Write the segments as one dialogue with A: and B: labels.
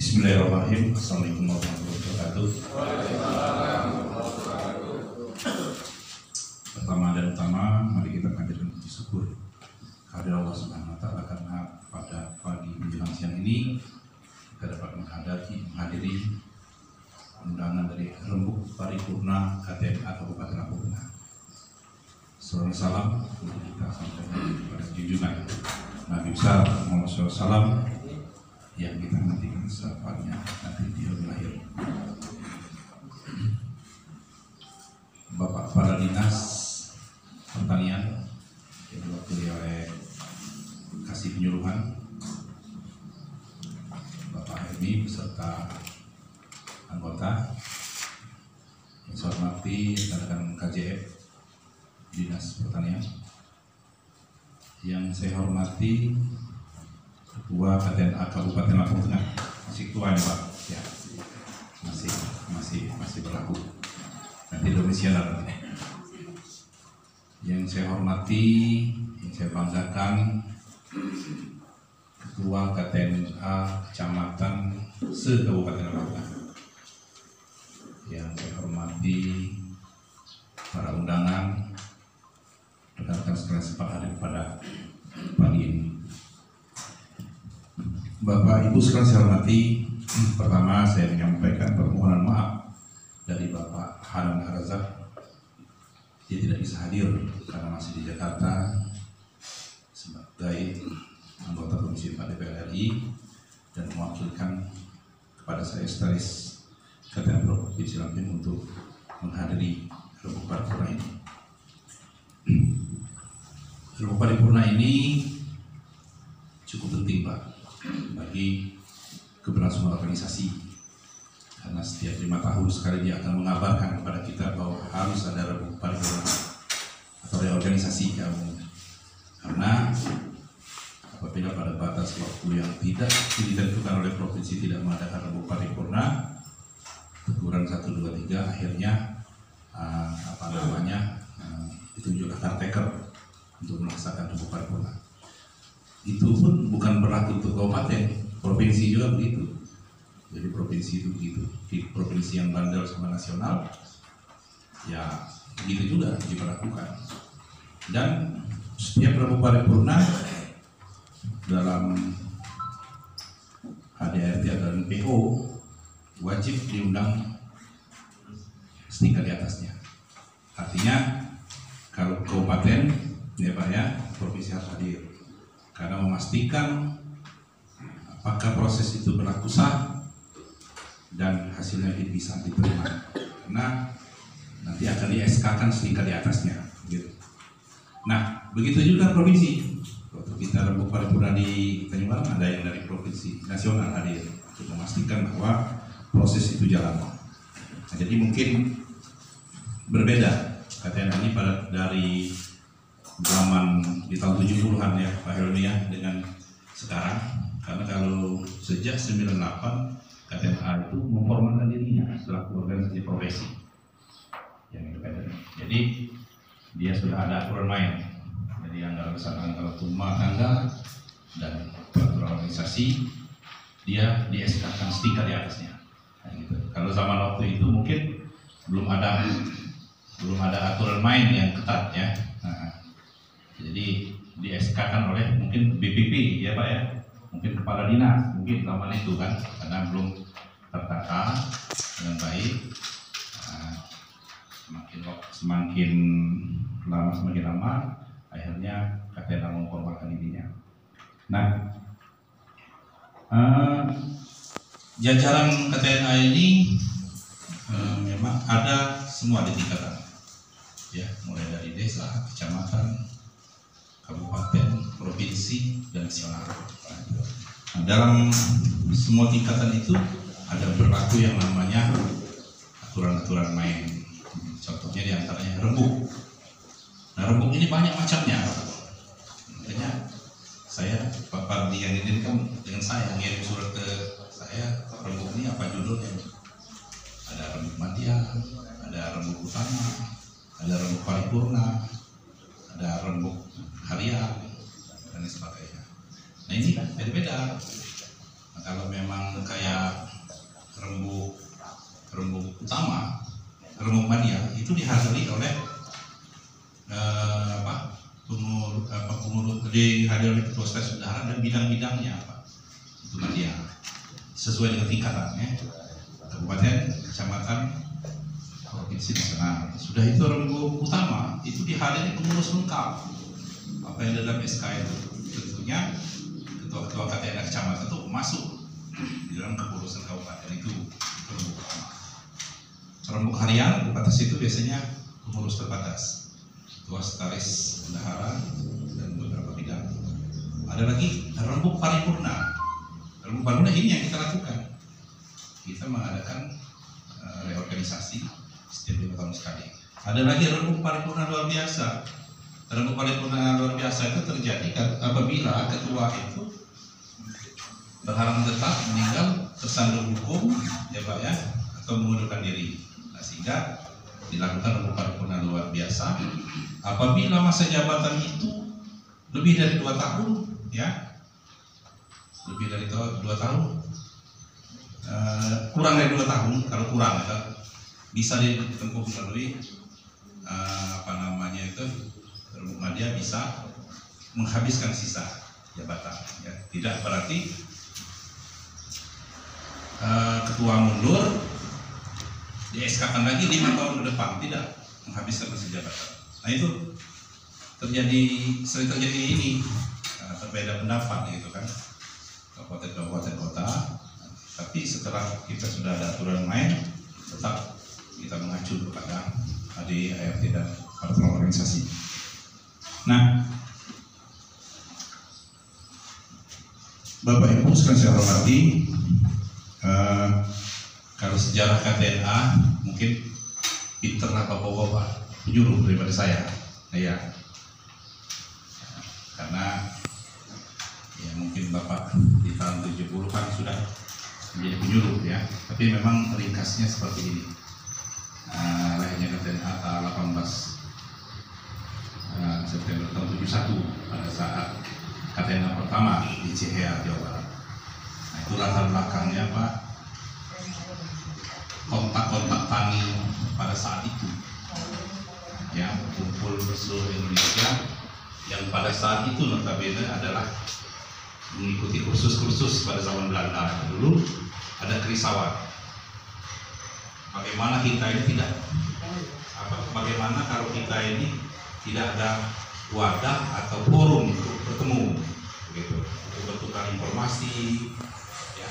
A: Bismillahirrahmanirrahim. Assalamualaikum warahmatullahi wabarakatuh. Pertama dan utama, mari kita panjatkan puji syukur kehadirat Allah Subhanahu wa Ta'ala, karena pada pagi menjelang siang ini kita dapat menghadiri undangan dari Rembuk Paripurna KTNA Kabupaten Lampung Tengah. Salam salam untuk kita sampaikan kepada junjungan Nabi besar Muhammad SAW yang kita nantikan syafaatnya nanti di hari lahir. Bapak Kepala Dinas Pertanian yang diwakili oleh Kasih Penyuluhan, Bapak Hermi beserta anggota yang saya hormati rekan KJF Dinas Pertanian, yang saya hormati Ketua KTNA Kabupaten Lampung Tengah. Masih tua nih Pak, ya masih berlaku. Nanti domisioner. Yang saya hormati, yang saya banggakan, Ketua KTNA Kecamatan se-Kabupaten Lampung Tengah. Yang saya hormati para undangan, rekan-rekan sekalian sempat hadir pada pagi ini. Bapak Ibu sekalian saya hormati, pertama saya menyampaikan permohonan maaf dari Bapak Hanan Arazak. Dia tidak bisa hadir karena masih di Jakarta sebagai anggota Komisi 4 DPR RI dan mewakilkan kepada saya Sekretaris KTN Provinsi Lampung untuk menghadiri Rembuk Paripurna ini. Rembuk Paripurna ini cukup penting Pak bagi keberlangsungan organisasi, karena setiap 5 tahun sekali dia akan mengabarkan kepada kita bahwa harus ada Rembuk Paripurna atau reorganisasi kamu. Karena apabila pada batas waktu yang tidak ditentukan oleh provinsi tidak mengadakan Rembuk Paripurna, teguran 1, 2, 3 akhirnya ditunjukkan caretaker untuk melaksanakan Rembuk Paripurna. Itu pun bukan berlaku untuk kabupaten, provinsi juga begitu. Jadi provinsi itu begitu. Di provinsi yang bandel sama nasional, ya begitu juga diperlakukan. Dan setiap Rembuk Paripurna dalam HDRT dan PO wajib diundang setingkat di atasnya. Artinya kalau kabupaten, ya Pak ya, provinsi harus hadir karena memastikan apakah proses itu berlaku sah dan hasilnya bisa diterima. Karena nanti akan di-SK-kan setingkat di atasnya, gitu. Nah, begitu juga provinsi. Waktu kita Rembuk Paripurna di Tanjung Balong, ada yang dari provinsi nasional hadir untuk memastikan bahwa proses itu jalan. Nah, jadi mungkin berbeda KTNA ini dari zaman di tahun 70-an ya Pak Helmi ya dengan sekarang. Karena kalau sejak 98 KTNA itu memformalkan dirinya selaku organisasi profesi yang independen. Jadi dia sudah ada aturan main. Jadi anggaran besar antara rumah tangga dan peraturan organisasi dia di-SK-kan setingkat di atasnya. Nah, gitu. Kalau zaman waktu itu mungkin belum ada aturan main yang ketat ya. Nah, jadi di-SK-kan oleh mungkin BPP ya Pak ya, mungkin kepala dinas mungkin zaman itu kan, karena belum tertata dengan baik. Nah, semakin lama akhirnya KTNA memformalkan dirinya. Nah, jajaran KTNA ini memang ada semua di tingkatan ya, mulai dari desa, kecamatan, kabupaten, provinsi, dan nasional. Nah, dalam semua tingkatan itu ada berlaku yang namanya aturan-aturan main. Contohnya diantaranya rembuk. Nah, rembuk ini banyak macamnya. Makanya saya Pak Pardi yang ini kan dengan saya ngirim surat ke saya, rembuk ini apa judulnya? Ada rembuk Madya, ada rembuk utama, ada rembuk paripurna, ada rembuk harian, dan sebagainya. Nah ini beda-beda. Nah, kalau memang kayak Muhammadiyah itu dihadiri oleh pengurus, dihadiri oleh ketua staf bendahara dan bidang-bidangnya itu Muhammadiyah sesuai dengan tingkatannya, kabupaten, kecamatan, provinsi, nasional. Sudah itu rembuk utama itu dihadiri pengurus lengkap apa yang dalam SK itu. Tentunya ketua-ketua KTN kecamatan itu masuk di dalam kepengurusan kabupaten itu rembuk utama. Rembuk harian terbatas itu biasanya pengurus terbatas, ketua sekretaris bendahara dan beberapa bidang. Ada lagi rembuk paripurna. Rembuk paripurna ini yang kita lakukan. Kita mengadakan reorganisasi setiap 5 tahun sekali. Ada lagi rembuk paripurna luar biasa. Rembuk paripurna luar biasa itu terjadi apabila ketua itu berhalangan tetap, meninggal, tersandung hukum, ya Pak ya, atau mengundurkan diri. Nah, sehingga dilakukan rembuk paripurna luar biasa. Apabila masa jabatan itu lebih dari 2 tahun, ya, lebih dari 2 tahun, kurang dari 2 tahun, kalau kurang ya, bisa ditempuh melalui dia bisa menghabiskan sisa jabatan. Ya. Tidak berarti ketua mundur di SK-kan lagi 5 tahun ke depan, tidak menghabiskan masa jabatan. Nah itu sering terjadi ini berbeda pendapat gitu kan, kabupaten kota. Tapi setelah kita sudah ada aturan main, tetap kita mengacu kepada ADART dan peraturan organisasi. Nah, Bapak Ibu sekalian saya hormati, kalau sejarah KTNA mungkin pinterlah bapak-bapak penyuruh daripada saya, ya. Karena ya mungkin Bapak di tahun 70-an sudah menjadi penyuruh ya, tapi memang ringkasnya seperti ini. Lahirnya KTNA 18 September tahun 71 pada saat KTNA pertama di Cihea, Jawa Barat. Nah itu latar belakangnya Pak, kontak-kontak tani pada saat itu ya, kumpul seluruh Indonesia yang pada saat itu notabene adalah mengikuti kursus-kursus pada zaman Belanda. Dulu ada kerisauan bagaimana kita ini bagaimana kalau kita ini tidak ada wadah atau forum untuk bertemu, begitu, untuk bertukar informasi, ya,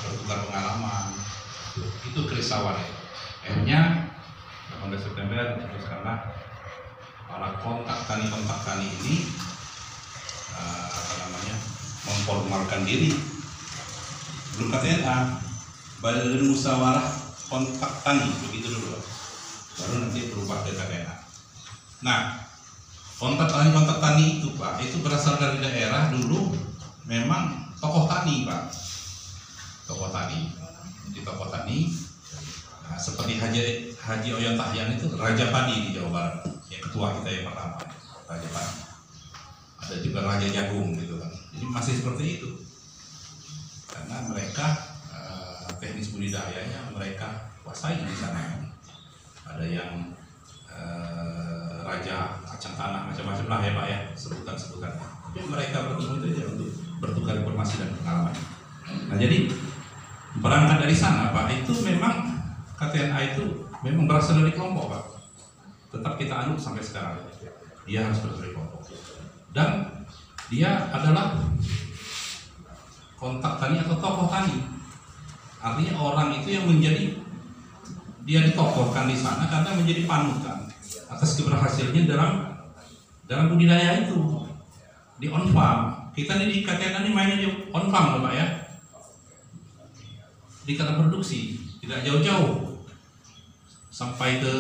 A: bertukar pengalaman, itu kerisauan. Akhirnya 18 September teruskanlah para kontak tani ini memformalkan diri. Belum KTNA, Badan Musyawarah Kontak Tani, begitu dulu, baru nanti berubah ke KTNA. Nah, kontak tani itu Pak, itu berasal dari daerah dulu memang tokoh tani Pak, tokoh tani. Jadi tokoh tani, nah, seperti Haji Oyon Tahyan itu Raja Padi di Jawa Barat, yang ketua kita yang pertama, Raja Padi. Ada juga Raja Jagung gitu kan. Jadi masih seperti itu, karena mereka teknis budidayanya mereka kuasai di sana. Ada yang Raja Kacang Tanah, macam-macam lah ya Pak ya, sebutan-sebutan. Tapi mereka bertemu itu ya untuk bertukar informasi dan pengalaman. Nah jadi berangkat dari sana Pak, itu memang KTNA itu memang berasal dari kelompok Pak. Tetap kita anut sampai sekarang. Dia harus berasal dari kelompok. Dan dia adalah kontak tani atau tokoh tani. Artinya orang itu yang menjadi, dia ditokohkan di sana karena menjadi panutan atas keberhasilannya dalam budidaya itu di on farm. Kita nih di KTNA ini mainnya di on farm Pak ya, di kata produksi, tidak jauh-jauh sampai ke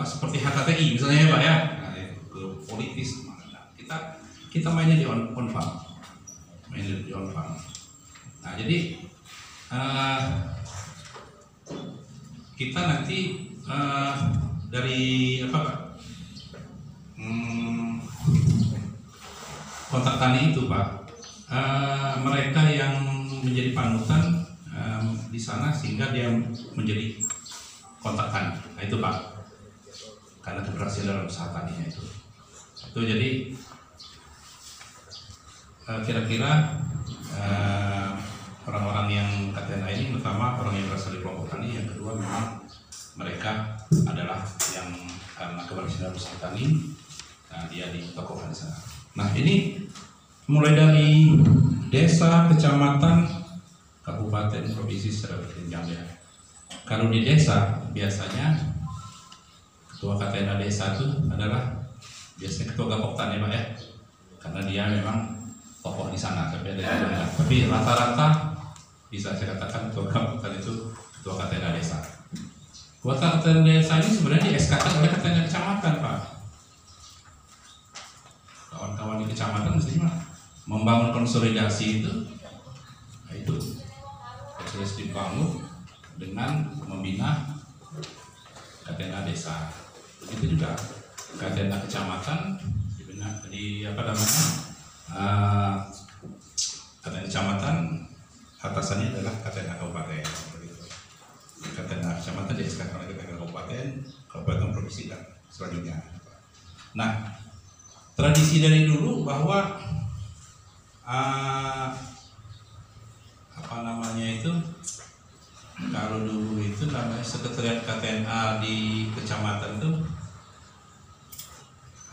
A: seperti HKTI misalnya ya Pak ya, nah, ke politis. Nah, kita mainnya di on farm, mainnya di on farm. Nah jadi kita nanti dari apa Pak? Kontak tani itu Pak, mereka yang menjadi panutan di sana sehingga dia menjadi kontak tani. Nah itu Pak, karena keberhasilan dalam usaha taninya itu jadi kira-kira orang-orang yang KTNA ini pertama orang yang berasal dari kelompok tani, yang kedua memang mereka adalah yang karena keberhasilan usaha tani, nah dia ditokohkan di sana. Nah ini mulai dari desa, kecamatan, kabupaten, provinsi secara berjenjang ya. Kalau di desa biasanya ketua KTNA desa itu adalah biasanya ketua Gapoktan ya Pak ya, karena dia memang tokoh di sana. Tapi rata-rata bisa saya katakan ketua Gapoktan itu ketua KTNA desa. Ketua KTNA desa ini sebenarnya di SK-kan oleh KTNA kecamatan Pak. Kawan-kawan di kecamatan mestinya membangun konsolidasi itu, nah itu proses dibangun dengan membina KTNA desa. Begitu juga KTNA kecamatan dibina di KTNA kecamatan atasannya adalah KTNA kabupaten. KTNA kecamatan disesuaikan oleh KTNA kabupaten provinsi dan selanjutnya. Nah, tradisi dari dulu bahwa kalau dulu itu namanya sekretariat KTNA di kecamatan itu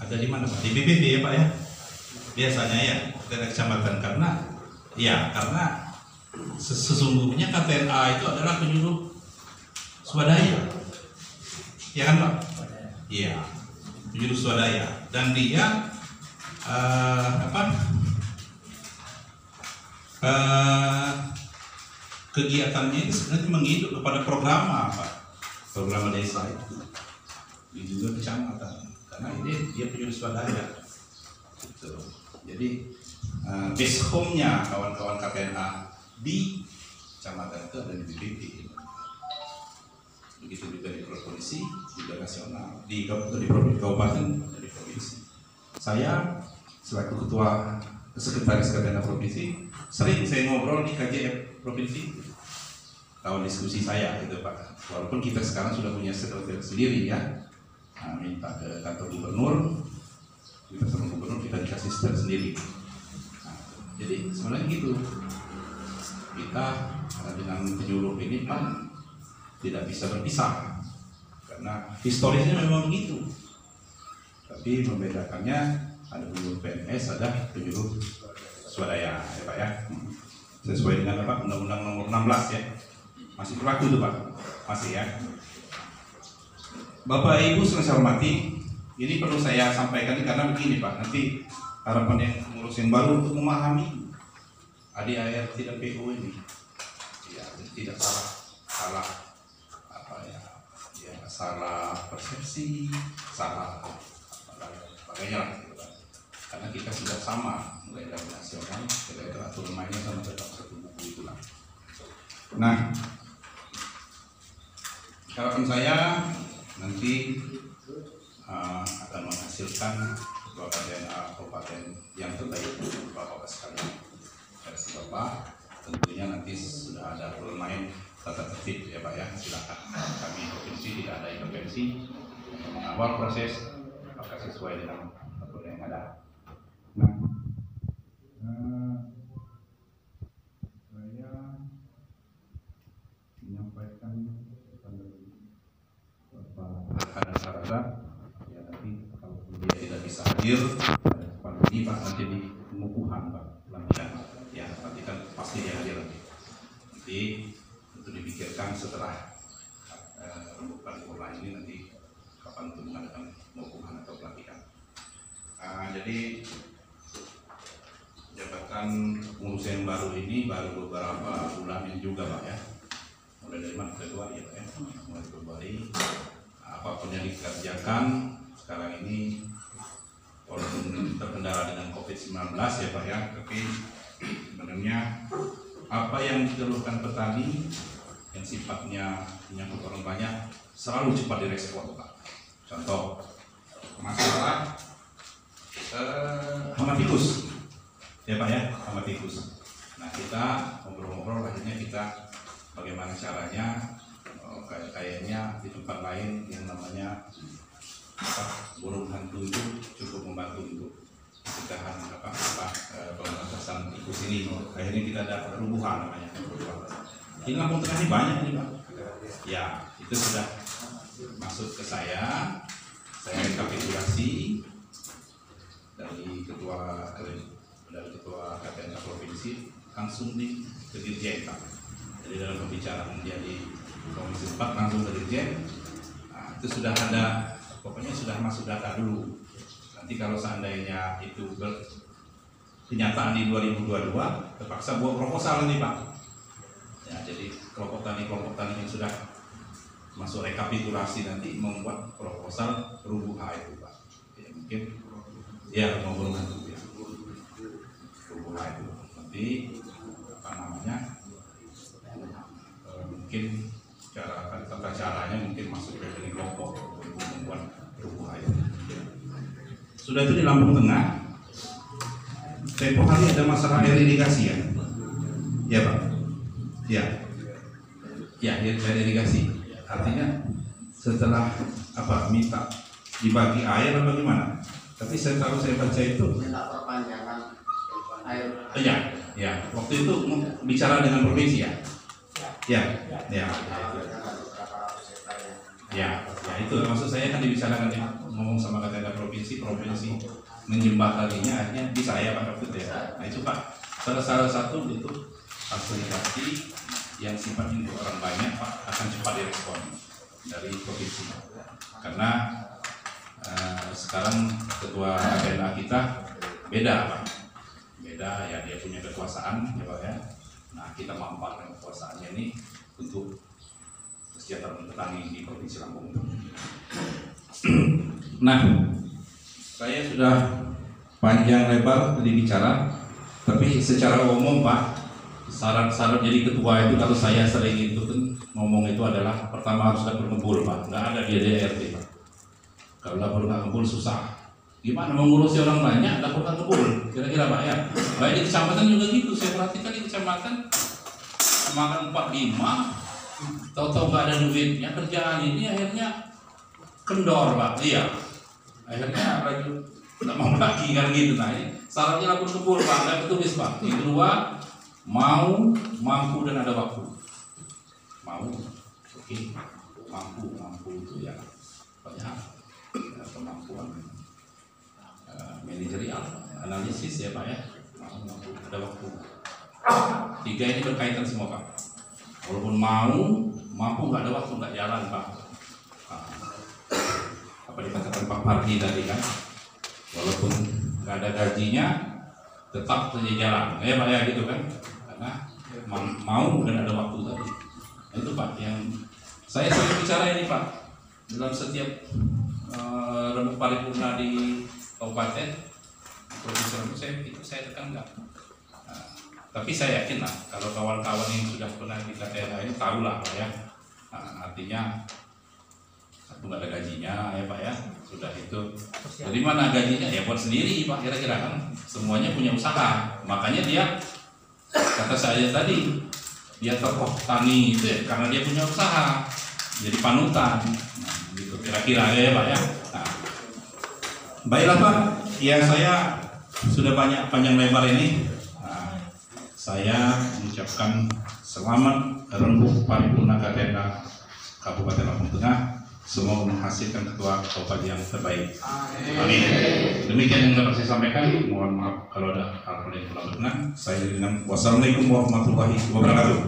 A: ada di mana Pak? Di BPB ya Pak ya? Biasanya ya dari kecamatan, karena sesungguhnya KTNA itu adalah penyuluh swadaya, ya kan Pak? Iya, penyuluh swadaya, dan dia kegiatannya ini sebenarnya menghidup kepada program desa itu di juga kecamatan, karena ini dia penyuluh swadaya gitu. Jadi base home-nya kawan-kawan KTNA di kecamatan itu ada di BPP. Begitu juga di provinsi, juga nasional, di kabupaten, di provinsi. Saya selaku ketua sekretaris KTNA provinsi sering saya ngobrol di KJF provinsi, kawan diskusi saya gitu Pak. Walaupun kita sekarang sudah punya sekretaris sendiri ya, minta ke kantor gubernur, kita dikasih sekretaris sendiri. Nah, jadi sebenarnya gitu, kita dengan penyuluh ini Pak tidak bisa berpisah, karena historisnya memang begitu. Tapi membedakannya ada penyuluh PNS, ada penyuluh swadaya ya Pak ya, sesuai dengan Undang-Undang Nomor 16 ya, masih berlaku itu Pak, masih ya. Bapak Ibu saya hormati, ini perlu saya sampaikan karena begini Pak, nanti harapan yang pengurus yang baru untuk memahami ADAR tidak PO ini, ya tidak salah salah persepsi, salah sebagainya lah gitu kan. Karena kita sudah sama mulai dari nasional, dari aturan mainnya sama tetap satu buku itulah. Nah, harapan saya nanti akan menghasilkan ketua KTNA kabupaten yang terbaik untuk Bapak sekalian. Versi Bapak tentunya nanti sudah ada aturan main tata tertib ya Pak ya, silakan. Kami provinsi tidak ada intervensi untuk mengawal proses, apakah sesuai dengan aturan yang ada. Nah, saya menyampaikan kepada Bapak Sarada ya, nanti kalau dia tidak bisa hadir pada kesempatan ini Pak, nanti di pengukuhan Pak pelatihan ya, nanti kan pasti dia hadir nanti itu dipikirkan setelah pembukaan ini nanti kapan untuk mengadakan pengukuhan atau pelatihan. Jadi jabatan pengurus yang baru ini baru beberapa bulan ini juga Pak ya, mulai dari Februari ya Pak ya, mulai Februari. Apapun yang dikerjakan sekarang ini walaupun terkendala dengan COVID-19 ya Pak ya, tapi sebenarnya apa yang dikeluhkan petani yang sifatnya menyangkut orang banyak selalu cepat direspon Pak. Contoh masalah hama tikus ya Pak ya, hama tikus. Nah kita ngobrol-ngobrol, akhirnya kita bagaimana caranya kayaknya di tempat lain yang namanya burung hantu itu cukup membantu untuk pencegahan pemberantasan tikus ini. Akhirnya kita ada perubahan namanya. Di Lampung Tengah ini banyak ini Pak. Ya, itu sudah masuk ke saya rekapitulasi dari ketua KPNK provinsi langsung ke Dirjen Pak. Jadi dalam pembicaraan menjadi Komisi 4 langsung ke Dirjen. Nah, itu sudah ada, pokoknya sudah masuk data dulu. Nanti kalau seandainya itu kenyataan di 2022, terpaksa buat proposal nih Pak. Ya, jadi kelompok tani yang sudah masuk rekapitulasi nanti membuat proposal Rubuha itu Pak. Ya, mungkin ya mau beruntung ya. Rubuha itu nanti apa namanya? Mungkin tata caranya mungkin masuk ke kelompok untuk membuat Rubuha itu. Sudah itu di Lampung Tengah. Tempoh hari ada masalah air irigasi ya, ya Pak. Ya, air irigasi. Artinya setelah minta dibagi air atau bagaimana? Tapi saya baca itu
B: minta perpanjangan air.
A: Ya. Waktu itu bicara dengan provinsi ya. Ya, itu maksud saya kan dibicarakan ngomong sama KPNK provinsi menjembataninya akhirnya di saya Pak Kaput ya. Nah itu Pak, salah satu itu fasilitasi yang sifatnya untuk orang banyak Pak akan cepat direspon dari provinsi. Karena sekarang ketua KPNK kita beda Pak, beda ya, dia punya kekuasaan ya Pak ya. Nah kita memanfaatkan kekuasaannya ini untuk kesejahteraan petani di provinsi Lampung. Nah, saya sudah panjang lebar tadi bicara, tapi secara umum Pak, syarat-syarat jadi ketua itu kalau saya sering itu kan ngomong itu adalah pertama harus dapat kumpul Pak, nggak ada di DRT Pak. Kalau dapur nggak kumpul susah. Gimana mengurusi orang banyak dapur nggak kumpul? Kira-kira Pak ya. Baik di kecamatan juga gitu. Saya perhatikan di kecamatan makan 4-5, tahu-tahu nggak ada duitnya, kerjaan ini akhirnya kendor Pak. Iya. Akhirnya lagi nggak mau lagi kan gitu. Nah ini syaratnya lapor kumpul Pak, nggak tertulis Pak. Yang kedua mau, mampu dan ada waktu. Mau, oke. Mampu itu ya banyak kemampuan manajerial, analisis ya Pak ya. Mampu, ada waktu. 3 ini berkaitan semua Pak. Walaupun mau, mampu nggak ada waktu nggak jalan Pak. Apa dikatakan Pak Pardi tadi kan? Walaupun nggak ada gajinya, tetap saja jalan, ya Pak ya gitu kan? Karena mau dan ada waktu tadi. Nah, itu Pak yang saya sering bicara ini Pak dalam setiap rembuk paripurna di kabupaten provinsi Lampung saya tekankan. Nah, tapi saya yakin lah kalau kawan-kawan yang sudah pernah di KTH ini tahu lah Pak ya. Nah, artinya satu nggak ada gajinya ya Pak ya, sudah itu dari mana gajinya ya buat sendiri Pak, kira-kira kan semuanya punya usaha. Makanya dia kata saya tadi dia tokoh tani itu ya karena dia punya usaha jadi panutan. Nah, gitu kira-kira ya Pak ya. Nah, baiklah Pak, ya saya sudah banyak panjang lebar ini. Nah, saya mengucapkan selamat rembuk paripurna KTNK Kabupaten Lampung Tengah. Semoga menghasilkan ketua kabupaten yang terbaik. Amin. Demikian yang dapat saya sampaikan. Mohon maaf kalau ada hal-hal yang kurang berkenan. Saya dengan wassalamualaikum warahmatullahi wabarakatuh.